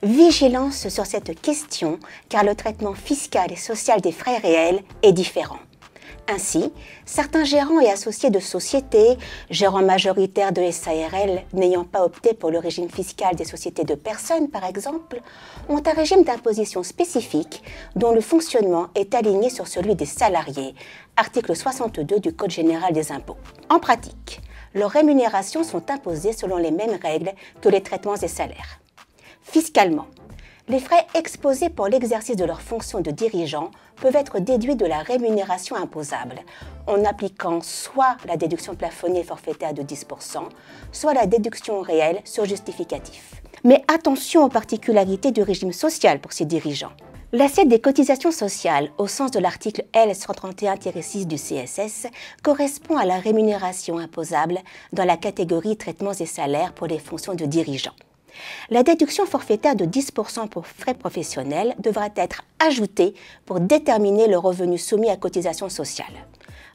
Vigilance sur cette question car le traitement fiscal et social des frais réels est différent. Ainsi, certains gérants et associés de sociétés, gérants majoritaires de SARL n'ayant pas opté pour le régime fiscal des sociétés de personnes par exemple, ont un régime d'imposition spécifique dont le fonctionnement est aligné sur celui des salariés, article 62 du Code général des impôts. En pratique, leurs rémunérations sont imposées selon les mêmes règles que les traitements et salaires. Fiscalement, les frais exposés pour l'exercice de leurs fonctions de dirigeant peuvent être déduits de la rémunération imposable en appliquant soit la déduction plafonnée forfaitaire de 10%, soit la déduction réelle sur justificatif. Mais attention aux particularités du régime social pour ces dirigeants. L'assiette des cotisations sociales, au sens de l'article L131-6 du CSS, correspond à la rémunération imposable dans la catégorie traitements et salaires pour les fonctions de dirigeants. La déduction forfaitaire de 10% pour frais professionnels devra être ajoutée pour déterminer le revenu soumis à cotisation sociale.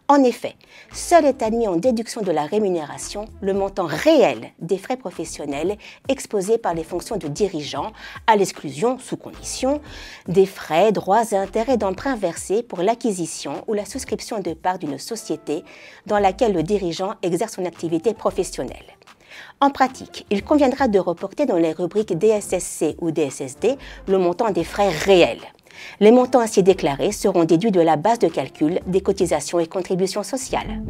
En effet, seul est admis en déduction de la rémunération le montant réel des frais professionnels exposés par les fonctions de dirigeant, à l'exclusion, sous condition, des frais, droits et intérêts d'emprunt versés pour l'acquisition ou la souscription de parts d'une société dans laquelle le dirigeant exerce son activité professionnelle. En pratique, il conviendra de reporter dans les rubriques DSSC ou DSSD le montant des frais réels. Les montants ainsi déclarés seront déduits de la base de calcul des cotisations et contributions sociales.